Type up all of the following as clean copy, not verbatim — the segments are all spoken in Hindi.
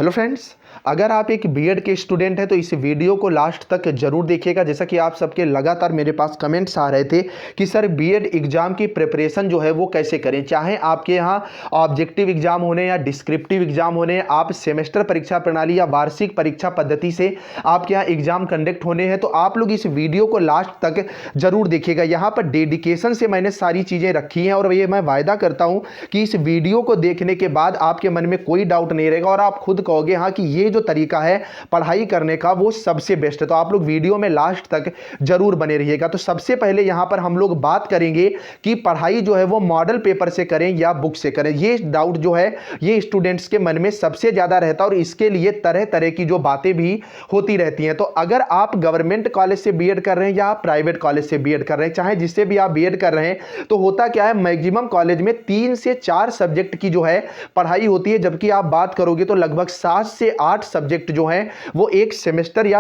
हेलो फ्रेंड्स, अगर आप एक बीएड के स्टूडेंट हैं तो इस वीडियो को लास्ट तक जरूर देखिएगा। जैसा कि आप सबके लगातार मेरे पास कमेंट्स आ रहे थे कि सर बीएड एग्जाम की प्रिपरेशन जो है वो कैसे करें, चाहे आपके यहाँ ऑब्जेक्टिव एग्जाम होने या डिस्क्रिप्टिव एग्जाम होने, आप सेमेस्टर परीक्षा प्रणाली या वार्षिक परीक्षा पद्धति से आपके यहाँ एग्जाम कंडक्ट होने हैं, तो आप लोग इस वीडियो को लास्ट तक जरूर देखिएगा। यहाँ पर डेडिकेशन से मैंने सारी चीज़ें रखी हैं और ये मैं वायदा करता हूँ कि इस वीडियो को देखने के बाद आपके मन में कोई डाउट नहीं रहेगा और आप खुद कहोगे हाँ कि ये जो तरीका है पढ़ाई करने का वो सबसे बेस्ट है। तो आप लोग वीडियो में लास्ट तक जरूर बने रहिएगा। तो सबसे पहले यहां पर हम लोग बात करेंगे कि पढ़ाई जो है वो मॉडल पेपर से करें या बुक से करें। ये डाउट जो है ये स्टूडेंट्स के मन में सबसे ज्यादा रहता है और इसके लिए तरह तरह की जो बातें भी होती रहती हैं। तो अगर आप गवर्नमेंट कॉलेज से बीएड कर रहे हैं या प्राइवेट कॉलेज से बीएड कर रहे हैं, चाहे जिससे भी आप बीएड कर रहे हैं, तो होता क्या है मैक्सिमम कॉलेज में 3 से 4 सब्जेक्ट की जो है पढ़ाई होती है, जबकि आप बात करोगे तो लगभग 7 से 8 सब्जेक्ट जो है वो एक सेमेस्टर या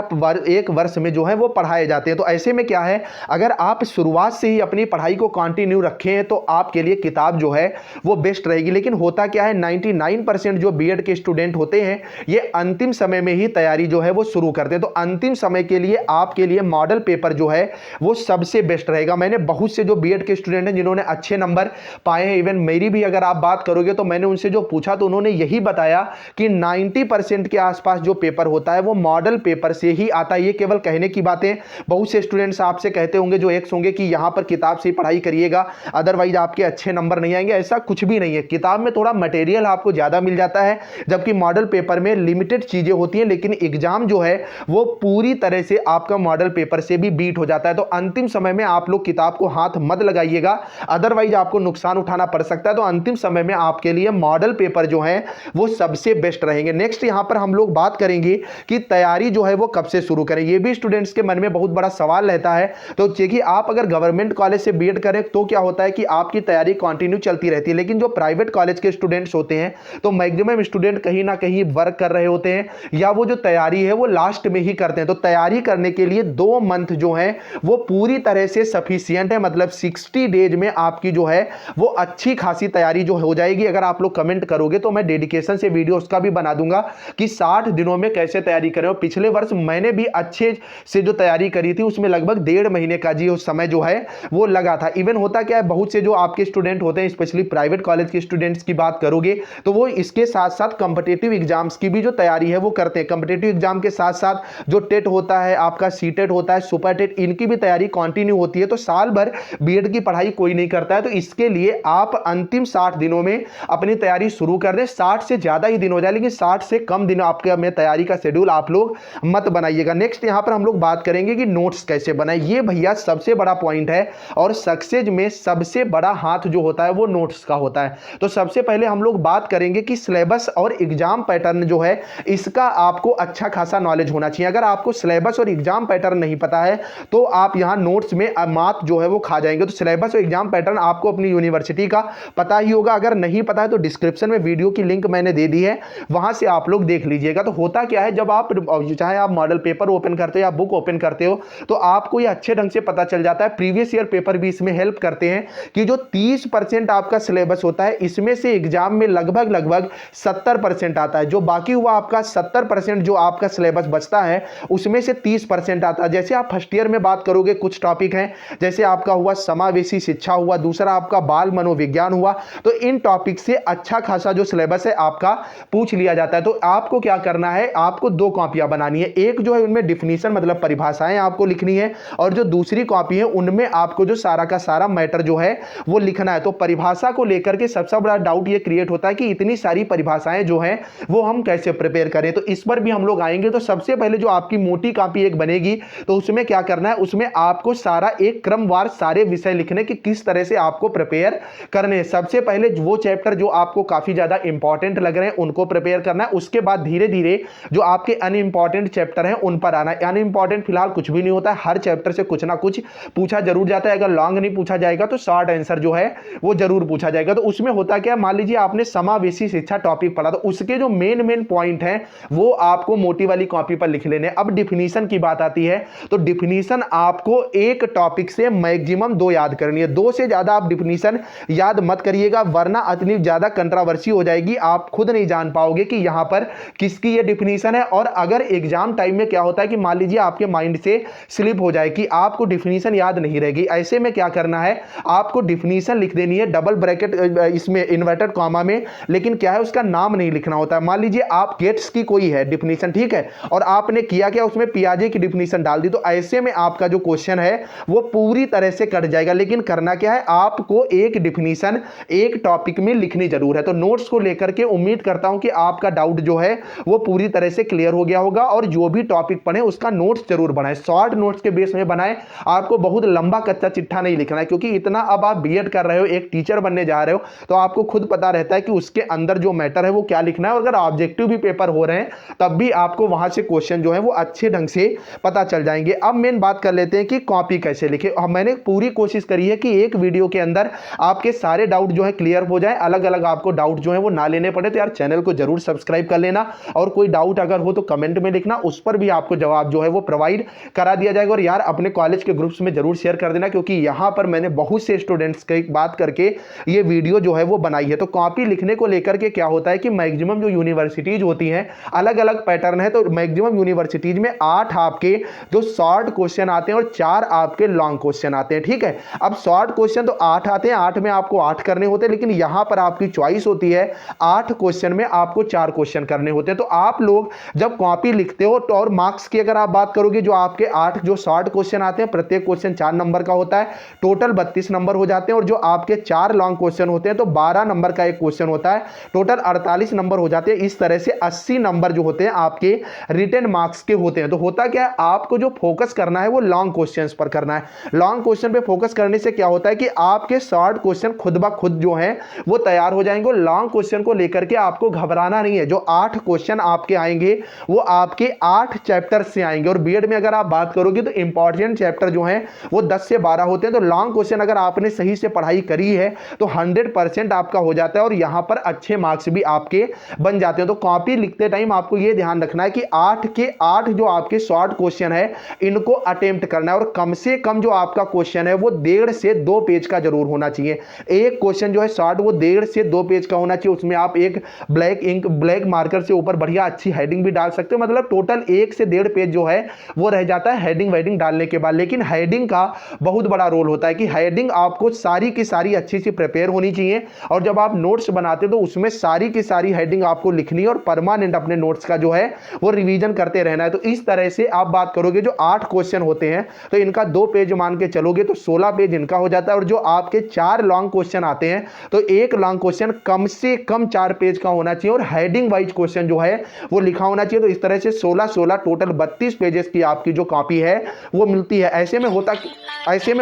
एक वर्ष में जो है वो पढ़ाए जाते हैं। तो ऐसे में क्या है, अगर आप शुरुआत से ही अपनी पढ़ाई को कंटिन्यू रखें हैं तो आपके लिए किताब जो है वो बेस्ट रहेगी। लेकिन होता क्या है 99% जो बीएड के स्टूडेंट होते हैं ये अंतिम समय में ही तैयारी जो है वो शुरू करते हैं। तो अंतिम समय के लिए आपके लिए मॉडल पेपर जो है वो सबसे बेस्ट रहेगा। मैंने बहुत से जो बीएड के स्टूडेंट हैं जिन्होंने अच्छे नंबर पाए हैं, इवन मेरी भी अगर आप बात करोगे तो मैंने उनसे जो पूछा तो उन्होंने यही बताया कि 90% के आसपास जो पेपर होता है वो मॉडल पेपर से ही आता है। ये केवल कहने की बातें, बहुत से स्टूडेंट्स आपसे कहते होंगे जो एक्स होंगे कि यहां पर किताब से ही पढ़ाई करिएगा अदरवाइज आपके अच्छे नंबर नहीं आएंगे। ऐसा कुछ भी नहीं है। किताब में थोड़ा मटेरियल आपको ज्यादा मिल जाता है जबकि मॉडल पेपर में लिमिटेड चीजें होती हैं, लेकिन एग्जाम जो है वो पूरी तरह से आपका मॉडल पेपर से भी बीट हो जाता है। तो अंतिम समय में आप लोग किताब को हाथ मत लगाइएगा, अदरवाइज आपको नुकसान उठाना पड़ सकता है। तो अंतिम समय में आपके लिए मॉडल पेपर जो है वो सबसे बेस्ट रहेंगे। नेक्स्ट यहां पर हम लोग बात करेंगे कि तैयारी जो है वो कब से शुरू करें। ये भी स्टूडेंट्स के मन में बहुत बड़ा सवाल रहता है। तो देखिए, आप अगर गवर्नमेंट कॉलेज से बीएड करें तो क्या होता है कि आपकी तैयारी कंटिन्यू चलती रहती है, लेकिन जो प्राइवेट कॉलेज के स्टूडेंट्स होते हैं तो मैक्सिमम स्टूडेंट कहीं ना कहीं वर्क कर रहे होते हैं या वो जो तैयारी है वो लास्ट में ही करते हैं। तो तैयारी करने के लिए 2 मंथ जो है वो पूरी तरह से सफिशियंट है, मतलब 60 डेज में आपकी जो है वो अच्छी खासी तैयारी जो हो जाएगी। अगर आप लोग कमेंट करोगे तो मैं डेडिकेशन से वीडियो उसका भी बना दूंगा कि 60 दिनों में कैसे तैयारी करें। और पिछले वर्ष मैंने भी अच्छे से जो तैयारी करी थी उसमें लगभग 1.5 महीने का जी उस समय जो है वो लगा था। इवन होता क्या है, बहुत से जो आपके स्टूडेंट होते हैं स्पेशली प्राइवेट कॉलेज के स्टूडेंट्स की बात करोगे तो वो इसके साथ साथ कॉम्पिटिटिव एग्जाम्स की भी जो तैयारी है वो करते हैं। कॉम्पिटिटिव एग्जाम के साथ साथ जो टेट होता है, आपका सीटेट होता है, सुपर टेट, इनकी भी तैयारी कंटिन्यू होती है। तो साल भर बीएड की पढ़ाई कोई नहीं करता है, तो इसके लिए आप अंतिम 60 दिनों में अपनी तैयारी शुरू कर दें। 60 से ज्यादा ही दिन हो जाए लेकिन 60 से कम दिन आपके में तैयारी का शेड्यूल आप लोग मत बनाइएगा। नेक्स्ट यहां पर हम लोग बात करेंगे कि नोट्स कैसे बनाएं। ये भैया सबसे बड़ा पॉइंट है और सक्सेस में सबसे बड़ा हाथ जो होता है वो नोट्स का होता है। तो सबसे पहले हम लोग बात करेंगे कि सिलेबस और एग्जाम पैटर्न जो है इसका आपको अच्छा खासा नॉलेज होना चाहिए। अगर आपको सिलेबस और एग्जाम पैटर्न नहीं पता है तो आप यहां नोट्स में मात जो है वो खा जाएंगे। तो सिलेबस और एग्जाम पैटर्न आपको अपनी यूनिवर्सिटी का पता ही होगा, अगर नहीं पता है तो डिस्क्रिप्शन में वीडियो की लिंक मैंने दे दी है, वहां से आप लोग देख लीजिएगा। तो होता क्या है, जब आप चाहे आप मॉडल पेपर ओपन करते हो या बुक ओपन करते हो तो आपको ये अच्छे ढंग से पता चल जाता है। प्रीवियस ईयर पेपर भी इसमें हेल्प करते हैं कि जो 30% आपका सिलेबस होता है इसमें से एग्जाम में लगभग 70% आता है। जो बाकी हुआ आपका 70% जो आपका सिलेबस बचता है उसमें से 30% आता है। जैसे आप फर्स्ट ईयर में बात करोगे कुछ टॉपिक हैं, जैसे आपका हुआ समावेशी शिक्षा हुआ, दूसरा आपका बाल मनोविज्ञान हुआ, तो इन टॉपिक से अच्छा खासा जो सिलेबस है आपका पूछ लिया जाता है। तो आपको क्या करना है, आपको 2 कॉपियां बनानी है। एक जो है उनमें डिफिनीशन मतलब परिभाषाएं आपको लिखनी है और जो दूसरी कॉपी है उनमें आपको जो सारा का सारा मैटर जो है वो लिखना है। तो परिभाषा को लेकर के सबसे बड़ा डाउट ये क्रिएट होता है कि इतनी सारी परिभाषाएं जो है वो हम कैसे प्रिपेयर करें। तो इस पर भी हम लोग आएंगे। तो सबसे पहले जो आपकी मोटी कॉपी एक बनेगी तो उसमें क्या करना है, उसमें आपको सारा एक क्रमवार सारे विषय लिखने कि किस तरह से आपको प्रिपेयर करने हैं। सबसे पहले वो चैप्टर जो आपको काफी ज्यादा इंपॉर्टेंट लग रहे हैं उनको प्रिपेयर करना है। उसके बाद धीरे धीरे जो आपके अनइंपॉर्टेंट चैप्टर हैं उन पर आना है। अनइंपॉर्टेंट फिलहाल कुछ भी नहीं होता है, हर चैप्टर से कुछ ना कुछ पूछा जरूर जाता है। अगर लॉन्ग नहीं पूछा जाएगा तो शॉर्ट आंसर जो है वो जरूर पूछा जाएगा। तो उसमें होता क्या, मान लीजिए आपने समावेशी शिक्षा टॉपिक पढ़ा तो उसके जो मेन पॉइंट हैं वो आपको मोटी वाली कॉपी पर लिख लेने। अब डिफिनीशन की बात आती है तो डिफिनीशन आपको एक टॉपिक से मैक्सिमम 2 याद करनी है। 2 से ज्यादा आप डिफिनीशन याद मत करिएगा वरना इतनी ज्यादा कंट्रोवर्सी हो जाएगी, आप खुद नहीं जान पाओगे कि यहाँ पर किसकी ये डिफिनीशन है। और अगर एग्जाम टाइम में क्या होता है कि मान लीजिए आपके माइंड से स्लिप हो जाए कि आपको डिफिनीशन याद नहीं रहेगी, ऐसे में क्या करना है, आपको डिफिनीशन लिख देनी है डबल ब्रैकेट इसमें इन्वर्टेड कॉमा में, लेकिन क्या है उसका नाम नहीं लिखना होता है। मान लीजिए आप गेट्स की कोई है डिफिनीशन, ठीक है, और आपने किया क्या, उसमें पियाजे की डिफिनीशन डाल दी, तो ऐसे में आपका जो क्वेश्चन है वो पूरी तरह से कट जाएगा। लेकिन करना क्या है, आपको एक डिफिनीशन एक टॉपिक में लिखनी जरूर है। तो नोट्स को लेकर के उम्मीद करता हूं कि आपका डाउट जो है वो पूरी तरह से क्लियर हो गया होगा, और जो भी टॉपिक पढ़े उसका नोट्स जरूर बनाएं, शॉर्ट नोट्स के बेस में बनाएं। आपको बहुत लंबा कच्चा चिट्ठा नहीं लिखना है, क्योंकि इतना अब आप बीएड कर रहे हो, एक टीचर बनने जा रहे हो, तो आपको खुद पता रहता है कि उसके अंदर जो मैटर है वो क्या लिखना है। और अगर ऑब्जेक्टिव भी पेपर हो रहे हैं तब भी आपको वहां से क्वेश्चन जो है वो अच्छे ढंग से पता चल जाएंगे। अब मेन बात कर लेते हैं कि कॉपी कैसे लिखे। मैंने पूरी कोशिश करी है कि एक वीडियो के अंदर आपके सारे डाउट जो है क्लियर हो जाए, अलग अलग आपको डाउट जो है वो ना लेने पड़े। तो यार चैनल को जरूर सब्सक्राइब कर लेना, और कोई डाउट अगर हो तो कमेंट में लिखना, उस पर भी आपको जवाब जो है वो प्रोवाइड करा दिया जाएगा। और यार अपने कॉलेज के ग्रुप्स में जरूर शेयर कर देना, क्योंकि यहां पर मैंने बहुत से स्टूडेंट्स की बात करके ये वीडियो जो है वो बनाई है। तो कॉपी लिखने को लेकर के क्या होता है कि मैक्सिमम जो यूनिवर्सिटीज होती हैं अलग अलग पैटर्न है। तो मैक्सिमम यूनिवर्सिटीज में 8 आपके जो शॉर्ट क्वेश्चन आते हैं और 4 आपके लॉन्ग क्वेश्चन आते हैं, ठीक है। अब शॉर्ट क्वेश्चन तो 8 आते हैं, 8 में आपको 8 करने होते हैं, लेकिन यहां पर आपकी चॉइस होती है 8 क्वेश्चन में आपको 4 क्वेश्चन करने होते हैं। तो आप लोग जब कॉपी लिखते हो तो, और मार्क्स की अगर आप बात करोगे, जो आपके 8 जो शॉर्ट क्वेश्चन आते हैं प्रत्येक क्वेश्चन 4 नंबर का होता है, टोटल 32 नंबर हो जाते हैं। और जो आपके 4 लॉन्ग क्वेश्चन होते हैं तो 12 नंबर का एक क्वेश्चन होता है, टोटल 48 नंबर हो जाते हैं। इस तरह से 80 नंबर जो होते हैं आपके रिटन मार्क्स के होते हैं। तो होता क्या है, आपको जो फोकस करना है वो लॉन्ग क्वेश्चंस पर करना है। लॉन्ग क्वेश्चन पे फोकस करने से क्या होता है कि आपके शॉर्ट क्वेश्चन खुद ब खुद जो है वो तैयार हो जाएंगे। लॉन्ग क्वेश्चन को लेकर के आपको घबराना नहीं है। जो 8 क्वेश्चन आपके आएंगे वो आपके 8 चैप्टर से आएंगे। और बीएड में अगर आप बात करोगे तो इंपॉर्टेंट चैप्टर जो है वो 10 से 12 होते हैं। तो लॉन्ग क्वेश्चन अगर आपने सही से पढ़ाई करी है तो 100% आपका हो जाता है, और यहां पर अच्छे मार्क्स भी आपके बन जाते हैं। तो कॉपी लिखते टाइम आपको यह ध्यान रखना है कि 8 के 8 जो आपके शॉर्ट क्वेश्चन है इनको अटेम्प्ट करना है, और कम से कम जो आपका क्वेश्चन है वो 1.5 से 2 पेज का जरूर होना चाहिए। एक क्वेश्चन जो है शॉर्ट वो 1.5 से 2 पेज का होना चाहिए। उसमें आप एक ब्लैक मार्कर से ऊपर बढ़िया अच्छी हेडिंग भी डाल सकते हो। मतलब टोटल 1 से 1.5 पेज जो है वो रह जाता है हेडिंग वेडिंग डालने के बाद। लेकिन हेडिंग का बहुत बड़ा रोल होता है कि हेडिंग आपको सारी की सारी अच्छी सी प्रिपेयर होनी चाहिए, और जब आप नोट्स बनाते हो तो उसमें सारी की सारी हेडिंग आपको लिखनी है, और परमानेंट अपने नोट्स का जो है वो रिवीजन करते रहना है। तो इस तरह से आप बात करोगे, जो 8 क्वेश्चन होते हैं तो इनका 2 पेज मान के चलोगे तो 16 पेज इनका हो जाता है। और जो आपके 4 लॉन्ग क्वेश्चन आते हैं तो एक लॉन्ग क्वेश्चन कम से कम 4 पेज का होना चाहिए, और हेडिंग वाइज क्वेश्चन जो है वो लिखा होना चाहिए। तो इस तरह से 16 टोटल 32 पेजेस की आपकी जो कॉपी है वो मिलती है। ऐसे में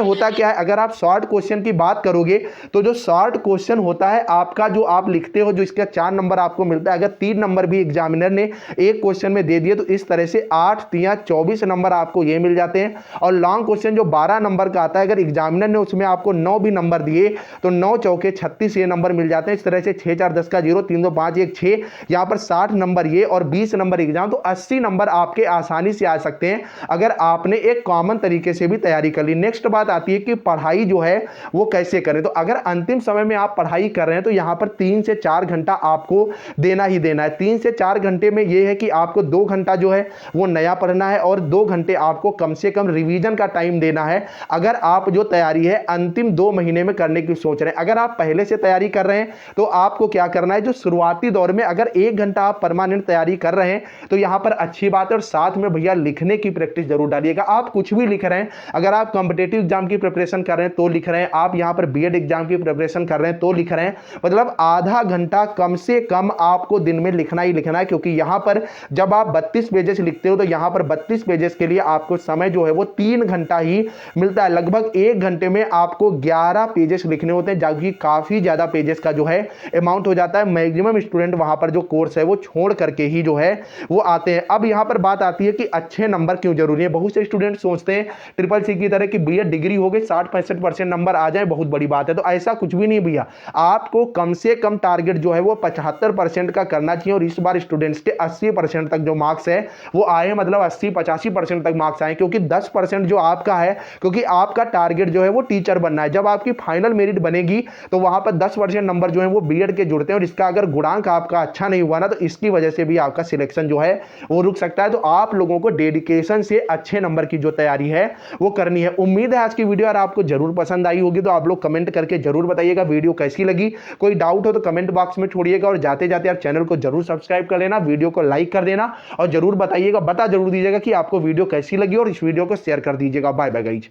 होता क्या है, अगर आप शॉर्ट क्वेश्चन की बात करोगे तो जो शॉर्ट क्वेश्चन होता है आपका, जो आप लिखते हो, जो इसका 4 नंबर आपको मिलता है, अगर 3 नंबर भी एग्जामिनर ने एक क्वेश्चन में दे दिए तो इस तरह से 8 3 24 नंबर आपको ये मिल जाते हैं। और लॉन्ग क्वेश्चन जो 12 नंबर का आता है, अगर एग्जामिनर ने उसमें आपको 9 भी नंबर दिए तो 9 चौके 36 ये नंबर मिल जाते हैं। इस तरह से 6 4 10 का 0 3 2 5 1 6, यहाँ पर 60 नंबर ये, और 20 नंबर एग्जाम, तो 80 नंबर आपके आसानी से आ सकते हैं अगर आपने एक कॉमन तरीके से भी तैयारी कर ली। नेक्स्ट बात आती है कि पढ़ाई जो है वो कैसे करें। तो अगर अंतिम समय में आप पढ़ाई कर रहे हैं तो यहां पर 3 से 4 घंटा आपको देना ही देना है। 3 से 4 घंटे में यह है कि आपको 2 घंटा जो है वो नया पढ़ना है, और 2 घंटे आपको कम से कम रिवीजन का टाइम देना है। अगर आप जो तैयारी है अंतिम 2 महीने में करने की सोच रहे हैं, अगर आप पहले से तैयारी कर रहे हैं तो आपको क्या करना है, जो शुरुआती दौर में अगर 1 घंटा आप परमानेंट तैयारी कर रहे हैं तो यहां पर अच्छी बात है। और साथ में भैया लिखने की प्रैक्टिस जरूर डालिएगा। आप कुछ भी लिख रहे हैं, अगर आप कॉम्पिटिटिव एग्जाम की प्रिपरेशन कर रहे हैं तो लिख रहे हैं, आप यहां पर बीएड एग्जाम की प्रिपरेशन कर रहे हैं तो लिख रहे हैं, मतलब आधा घंटा कम से कम आपको दिन में लिखना ही लिखना है। क्योंकि यहां पर जब आप 32 पेजेस लिखते हो तो यहां पर 32 पेजेस के लिए आपको समय जो है वो 3 घंटा ही मिलता है। लगभग 1 घंटे में आपको 11 पेजेस लिखने होते हैं, जबकि काफी ज्यादा पेजेस का जो है अमाउंट हो जाता है। मैक्सिमम स्टूडेंट वहां पर जो कोर्स है वो छोड़ करके ही जो है वो आते हैं। अब यहां पर बात आती है कि अच्छे नंबर क्यों जरूरी है। बहुत से स्टूडेंट सोचते हैं ट्रिपल सी की तरह की बीएड डिग्री हो गई 60-65% नंबर आ जाए बहुत बड़ी बात है, तो ऐसा कुछ भी नहीं भैया। आपको कम से कम टारगेट जो है वो 75% का करना चाहिए, और इस बार स्टूडेंट्स के 80% तक जो मार्क्स है वो आए, मतलब 80-85% तक मार्क्स आए, क्योंकि 10% जो आपका है, क्योंकि आपका टारगेट जो है वो टीचर बनना है। जब आपकी फाइनल मेरिट बनेगी तो वहां पर 10% नंबर जो है वो बीएड के जुड़ते हैं, और इसका अगर गुणांक आपका अच्छा नहीं हुआ ना तो इसकी वजह से भी आपका सिलेक्शन जो है वो रुक सकता है। तो आप लोगों को डेडिकेशन से अच्छे नंबर की जो तैयारी है वो करनी है। उम्मीद है आज की वीडियो आपको जरूर पसंद आई होगी, तो आप लोग कमेंट करके जरूर बताइएगा वीडियो कैसी लगी। कोई डाउट हो तो कमेंट बॉक्स में छोड़िएगा, और जाते जाते आप चैनल को जरूर सब्सक्राइब कर लेना, वीडियो को लाइक कर देना, और जरूर बताइएगा, बता जरूर दीजिएगा कि आपको वीडियो कैसी लगी, और इस वीडियो को शेयर कर दीजिएगा। Bye bye guys.